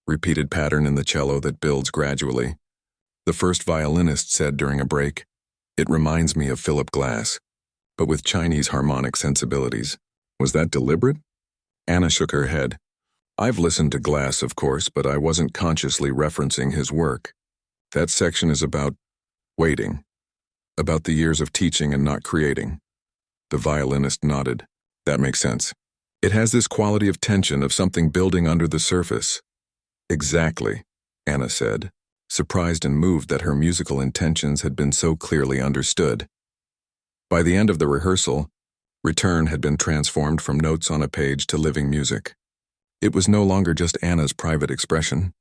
repeated pattern in the cello that builds gradually, the first violinist said during a break, "It reminds me of Philip Glass, but with Chinese harmonic sensibilities." Was that deliberate? Anna shook her head. "I've listened to Glass, of course, but I wasn't consciously referencing his work. That section is about waiting, about the years of teaching and not creating." The violinist nodded. "That makes sense. It has this quality of tension, of something building under the surface." "Exactly," Anna said, surprised and moved that her musical intentions had been so clearly understood. By the end of the rehearsal, Return had been transformed from notes on a page to living music. It was no longer just Anna's private expression.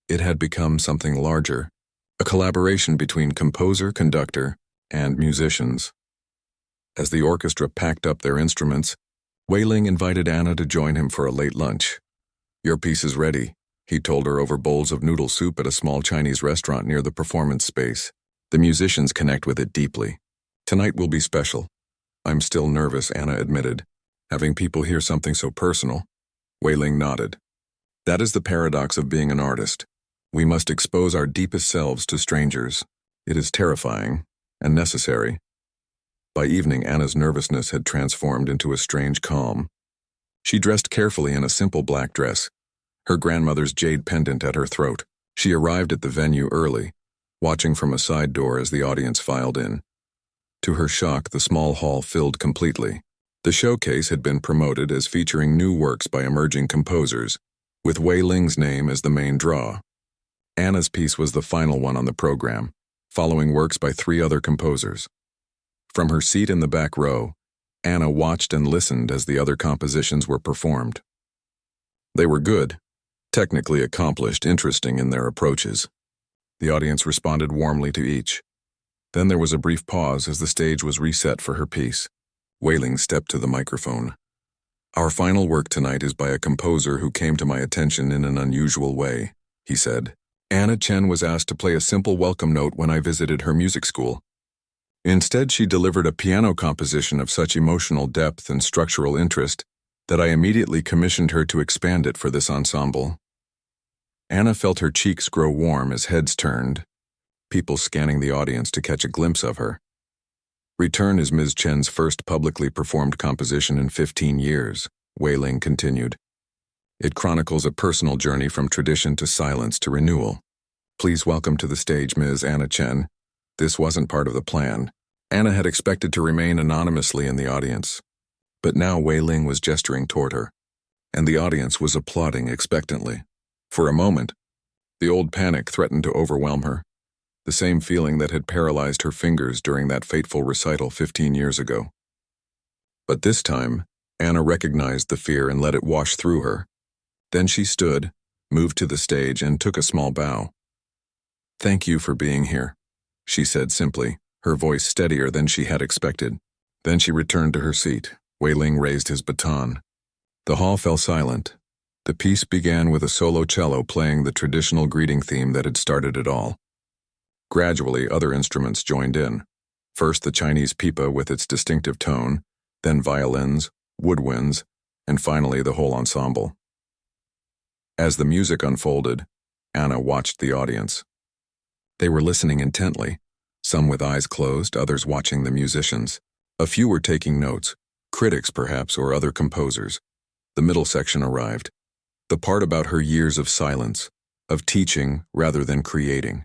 It had become something larger, a collaboration between composer, conductor, and musicians. As the orchestra packed up their instruments, Wei Ling invited Anna to join him for a late lunch. "Your piece is ready," he told her over bowls of noodle soup at a small Chinese restaurant near the performance space. "The musicians connect with it deeply. Tonight will be special." "I'm still nervous," Anna admitted. "Having people hear something so personal." Wei Ling nodded. "That is the paradox of being an artist. We must expose our deepest selves to strangers. It is terrifying and necessary." By evening, Anna's nervousness had transformed into a strange calm. She dressed carefully in a simple black dress, her grandmother's jade pendant at her throat. She arrived at the venue early, watching from a side door as the audience filed in. To her shock, the small hall filled completely. The showcase had been promoted as featuring new works by emerging composers, with Wei Ling's name as the main draw. Anna's piece was the final one on the program, following works by 3 other composers. From her seat in the back row, Anna watched and listened as the other compositions were performed. They were good, technically accomplished, interesting in their approaches. The audience responded warmly to each. Then there was a brief pause as the stage was reset for her piece. Wei Ling stepped to the microphone. "Our final work tonight is by a composer who came to my attention in an unusual way," he said. "Anna Chen was asked to play a simple welcome note when I visited her music school. Instead, she delivered a piano composition of such emotional depth and structural interest that I immediately commissioned her to expand it for this ensemble." Anna felt her cheeks grow warm as heads turned, people scanning the audience to catch a glimpse of her. Return is Ms. Chen's first publicly performed composition in 15 years, Wei Ling continued. It chronicles a personal journey from tradition to silence to renewal. Please welcome to the stage Ms. Anna Chen. This wasn't part of the plan. Anna had expected to remain anonymously in the audience. But now Wei Ling was gesturing toward her, and the audience was applauding expectantly. For a moment, the old panic threatened to overwhelm her, the same feeling that had paralyzed her fingers during that fateful recital 15 years ago. But this time, Anna recognized the fear and let it wash through her. Then she stood, moved to the stage, and took a small bow. "Thank you for being here," she said simply, her voice steadier than she had expected. Then she returned to her seat. Wei Ling raised his baton. The hall fell silent. The piece began with a solo cello playing the traditional greeting theme that had started it all. Gradually, other instruments joined in. First the Chinese pipa with its distinctive tone, then violins, woodwinds, and finally the whole ensemble. As the music unfolded, Anna watched the audience. They were listening intently, some with eyes closed, others watching the musicians. A few were taking notes, critics perhaps, or other composers. The middle section arrived. The part about her years of silence, of teaching rather than creating.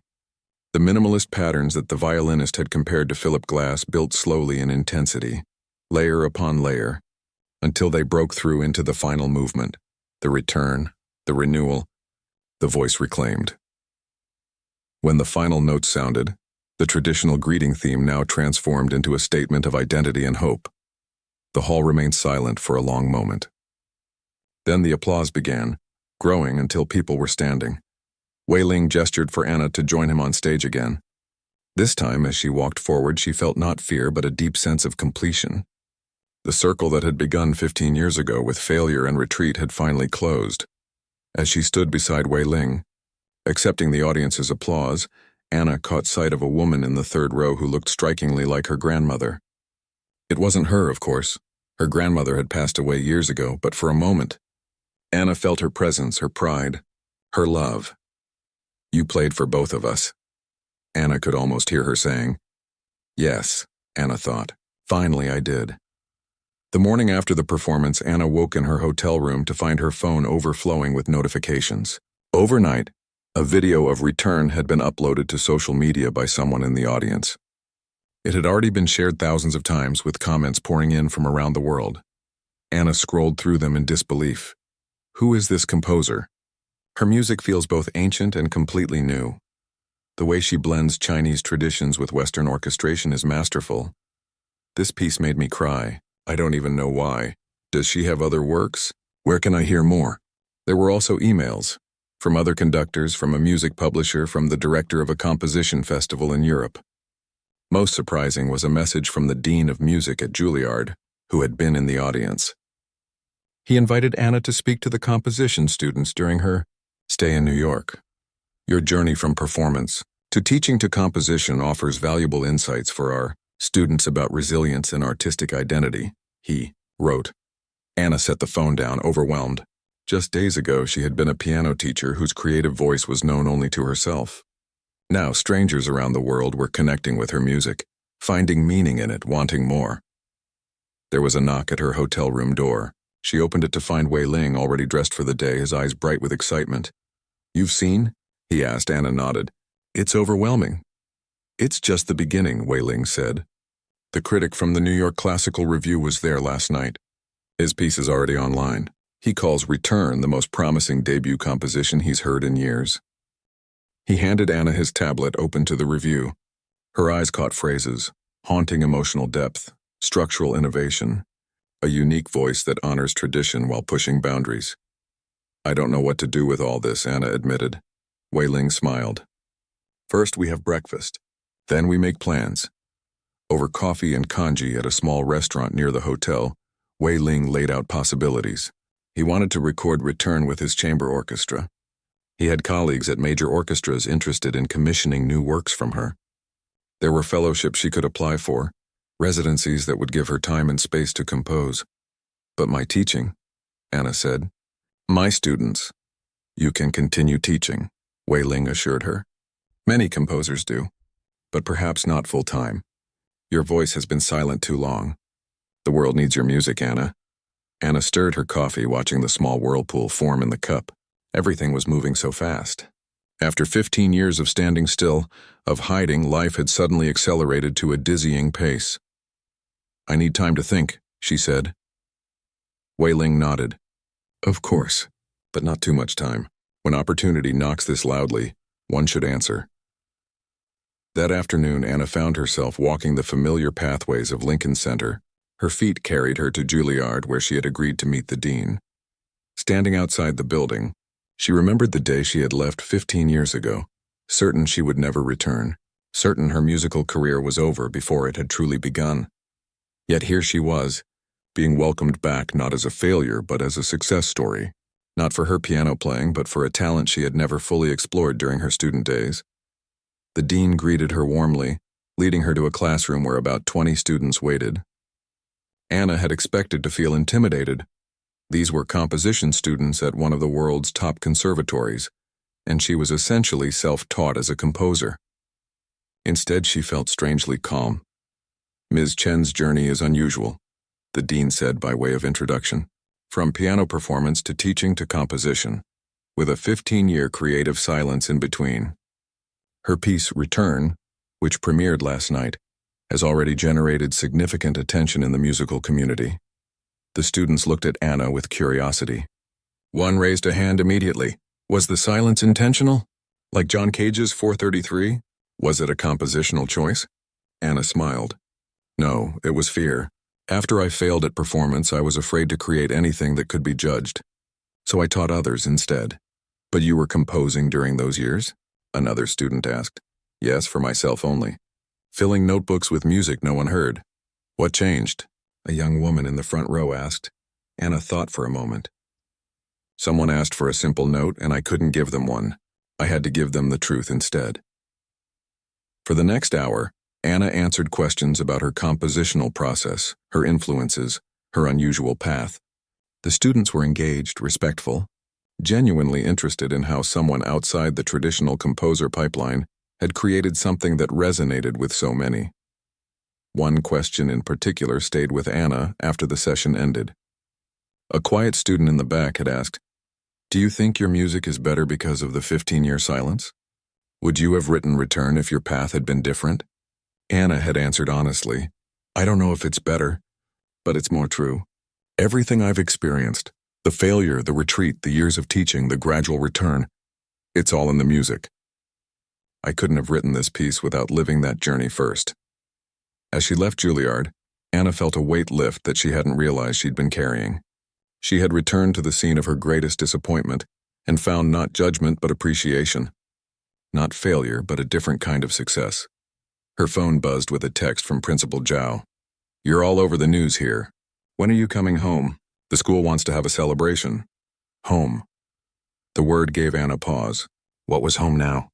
The minimalist patterns that the violinist had compared to Philip Glass built slowly in intensity, layer upon layer, until they broke through into the final movement, the return, the renewal, the voice reclaimed. When the final notes sounded, the traditional greeting theme now transformed into a statement of identity and hope. The hall remained silent for a long moment. Then the applause began, growing until people were standing. Wei Ling gestured for Anna to join him on stage again. This time, as she walked forward, she felt not fear but a deep sense of completion. The circle that had begun 15 years ago with failure and retreat had finally closed. As she stood beside Wei Ling, accepting the audience's applause, Anna caught sight of a woman in the third row who looked strikingly like her grandmother. It wasn't her, of course. Her grandmother had passed away years ago, but for a moment, Anna felt her presence, her pride, her love. "You played for both of us." Anna could almost hear her saying. "Yes," Anna thought. "Finally I did." The morning after the performance, Anna woke in her hotel room to find her phone overflowing with notifications. Overnight, a video of Return had been uploaded to social media by someone in the audience. It had already been shared thousands of times, with comments pouring in from around the world. Anna scrolled through them in disbelief. Who is this composer? Her music feels both ancient and completely new. The way she blends Chinese traditions with Western orchestration is masterful. This piece made me cry. I don't even know why. Does she have other works? Where can I hear more? There were also emails. From other conductors, from a music publisher, from the director of a composition festival in Europe. Most surprising was a message from the dean of music at Juilliard, who had been in the audience. He invited Anna to speak to the composition students during her stay in New York. "Your journey from performance to teaching to composition offers valuable insights for our students about resilience and artistic identity," he wrote. Anna set the phone down, overwhelmed. Just days ago, she had been a piano teacher whose creative voice was known only to herself. Now, strangers around the world were connecting with her music, finding meaning in it, wanting more. There was a knock at her hotel room door. She opened it to find Wei Ling already dressed for the day, his eyes bright with excitement. "You've seen?" he asked. Anna nodded. "It's overwhelming." "It's just the beginning," Wei Ling said. "The critic from the New York Classical Review was there last night. His piece is already online. He calls Return the most promising debut composition he's heard in years." He handed Anna his tablet, open to the review. Her eyes caught phrases: haunting emotional depth, structural innovation, a unique voice that honors tradition while pushing boundaries. "I don't know what to do with all this," Anna admitted. Wei Ling smiled. "First we have breakfast. Then we make plans." Over coffee and congee at a small restaurant near the hotel, Wei Ling laid out possibilities. He wanted to record Return with his chamber orchestra. He had colleagues at major orchestras interested in commissioning new works from her. There were fellowships she could apply for, residencies that would give her time and space to compose. "But my teaching," Anna said. "My students." "You can continue teaching," Wei Ling assured her. "Many composers do, but perhaps not full-time. Your voice has been silent too long. The world needs your music, Anna. Anna stirred her coffee, watching the small whirlpool form in the cup. Everything was moving so fast. After 15 years of standing still, of hiding, life had suddenly accelerated to a dizzying pace. I need time to think, she said. Wei Ling nodded. Of course, but not too much time. When opportunity knocks this loudly, one should answer. That afternoon, Anna found herself walking the familiar pathways of Lincoln Center. Her feet carried her to Juilliard, where she had agreed to meet the dean. Standing outside the building, she remembered the day she had left 15 years ago, certain she would never return, certain her musical career was over before it had truly begun. Yet here she was, being welcomed back not as a failure but as a success story, not for her piano playing but for a talent she had never fully explored during her student days. The dean greeted her warmly, leading her to a classroom where about 20 students waited. Anna had expected to feel intimidated. These were composition students at one of the world's top conservatories, and she was essentially self-taught as a composer. Instead, she felt strangely calm. Ms. Chen's journey is unusual, the dean said by way of introduction. From piano performance to teaching to composition, with a 15-year creative silence in between. Her piece, Return, which premiered last night, has already generated significant attention in the musical community. The students looked at Anna with curiosity. One raised a hand immediately. Was the silence intentional? Like John Cage's 433? Was it a compositional choice? Anna smiled. No, it was fear. After I failed at performance, I was afraid to create anything that could be judged. So I taught others instead. But you were composing during those years? Another student asked. Yes, for myself only. Filling notebooks with music no one heard. What changed? A young woman in the front row asked. Anna thought for a moment. Someone asked for a simple note, and I couldn't give them one. I had to give them the truth instead. For the next hour, Anna answered questions about her compositional process, her influences, her unusual path. The students were engaged, respectful, genuinely interested in how someone outside the traditional composer pipeline had created something that resonated with so many. One question in particular stayed with Anna after the session ended. A quiet student in the back had asked, Do you think your music is better because of the 15-year silence? Would you have written Return if your path had been different? Anna had answered honestly, I don't know if it's better, but it's more true. Everything I've experienced, the failure, the retreat, the years of teaching, the gradual return, it's all in the music. I couldn't have written this piece without living that journey first. As she left Juilliard, Anna felt a weight lift that she hadn't realized she'd been carrying. She had returned to the scene of her greatest disappointment and found not judgment but appreciation. Not failure, but a different kind of success. Her phone buzzed with a text from Principal Zhao. You're all over the news here. When are you coming home? The school wants to have a celebration. Home. The word gave Anna pause. What was home now?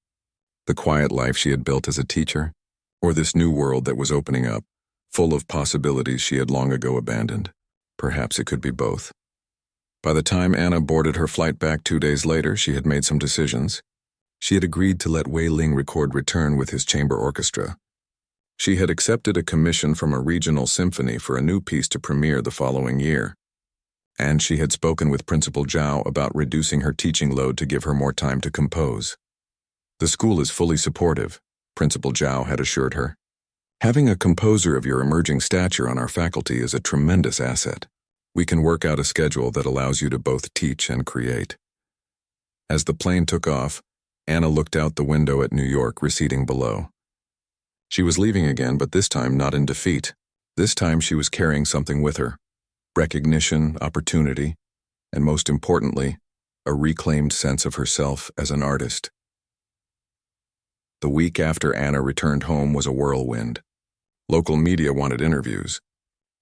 The quiet life she had built as a teacher? Or this new world that was opening up, full of possibilities she had long ago abandoned? Perhaps it could be both. By the time Anna boarded her flight back 2 days later, she had made some decisions. She had agreed to let Wei Ling record Return with his chamber orchestra. She had accepted a commission from a regional symphony for a new piece to premiere the following year. And she had spoken with Principal Zhao about reducing her teaching load to give her more time to compose. The school is fully supportive, Principal Zhao had assured her. Having a composer of your emerging stature on our faculty is a tremendous asset. We can work out a schedule that allows you to both teach and create. As the plane took off, Anna looked out the window at New York receding below. She was leaving again, but this time not in defeat. This time she was carrying something with her. Recognition, opportunity, and most importantly, a reclaimed sense of herself as an artist. The week after Anna returned home was a whirlwind. Local media wanted interviews.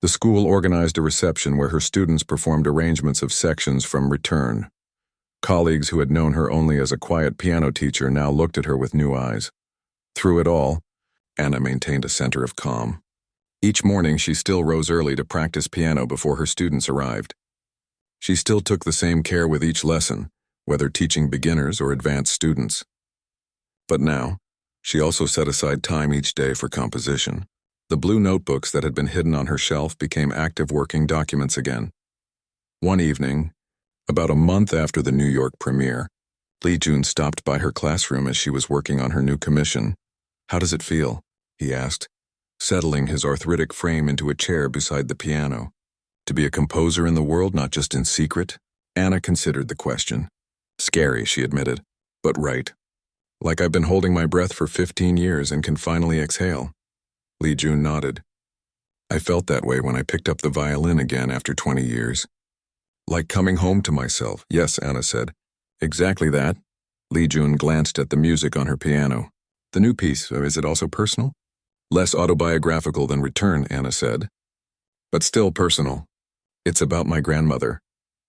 The school organized a reception where her students performed arrangements of sections from Return. Colleagues who had known her only as a quiet piano teacher now looked at her with new eyes. Through it all, Anna maintained a center of calm. Each morning she still rose early to practice piano before her students arrived. She still took the same care with each lesson, whether teaching beginners or advanced students. But now, she also set aside time each day for composition. The blue notebooks that had been hidden on her shelf became active working documents again. One evening, about a month after the New York premiere, Lee Jun stopped by her classroom as she was working on her new commission. "How does it feel?" he asked, settling his arthritic frame into a chair beside the piano. "To be a composer in the world, not just in secret?" Anna considered the question. "Scary," she admitted, "but right. Like I've been holding my breath for 15 years and can finally exhale." Lee Jun nodded. "I felt that way when I picked up the violin again after 20 years. Like coming home to myself." "Yes," Anna said. "Exactly that." Lee Jun glanced at the music on her piano. "The new piece, is it also personal?" "Less autobiographical than Return," Anna said. "But still personal. It's about my grandmother,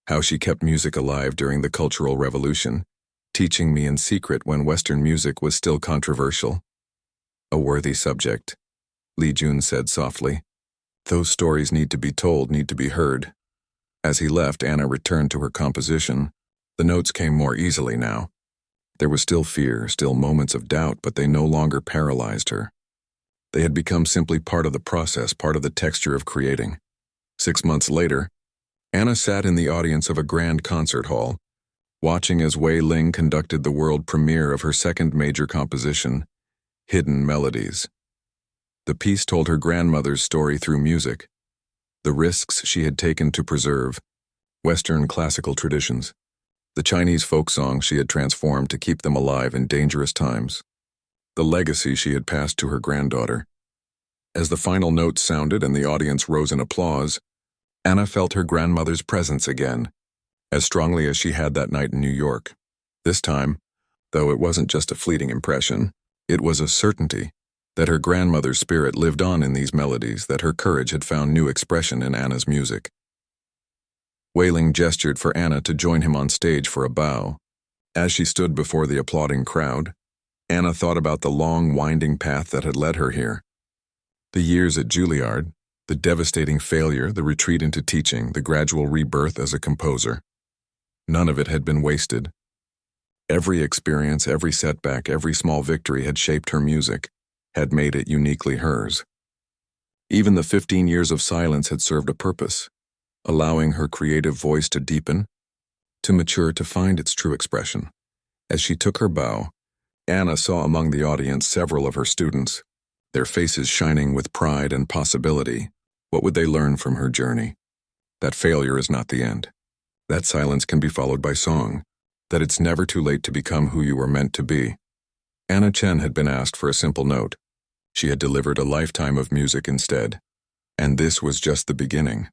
how she kept music alive during the Cultural Revolution, teaching me in secret when Western music was still controversial." "A worthy subject," Lee Jun said softly. "Those stories need to be told, need to be heard." As he left, Anna returned to her composition. The notes came more easily now. There was still fear, still moments of doubt, but they no longer paralyzed her. They had become simply part of the process, part of the texture of creating. 6 months later, Anna sat in the audience of a grand concert hall, watching as Wei Ling conducted the world premiere of her second major composition, Hidden Melodies. The piece told her grandmother's story through music, the risks she had taken to preserve Western classical traditions, the Chinese folk songs she had transformed to keep them alive in dangerous times, the legacy she had passed to her granddaughter. As the final notes sounded and the audience rose in applause, Anna felt her grandmother's presence again, as strongly as she had that night in New York. This time, though it wasn't just a fleeting impression, it was a certainty that her grandmother's spirit lived on in these melodies, that her courage had found new expression in Anna's music. Wei Ling gestured for Anna to join him on stage for a bow. As she stood before the applauding crowd, Anna thought about the long, winding path that had led her here. The years at Juilliard, the devastating failure, the retreat into teaching, the gradual rebirth as a composer. None of it had been wasted. Every experience, every setback, every small victory had shaped her music, had made it uniquely hers. Even the 15 years of silence had served a purpose, allowing her creative voice to deepen, to mature, to find its true expression. As she took her bow, Anna saw among the audience several of her students, their faces shining with pride and possibility. What would they learn from her journey? That failure is not the end. That silence can be followed by song. That it's never too late to become who you were meant to be. Anna Chen had been asked for a simple note. She had delivered a lifetime of music instead. And this was just the beginning.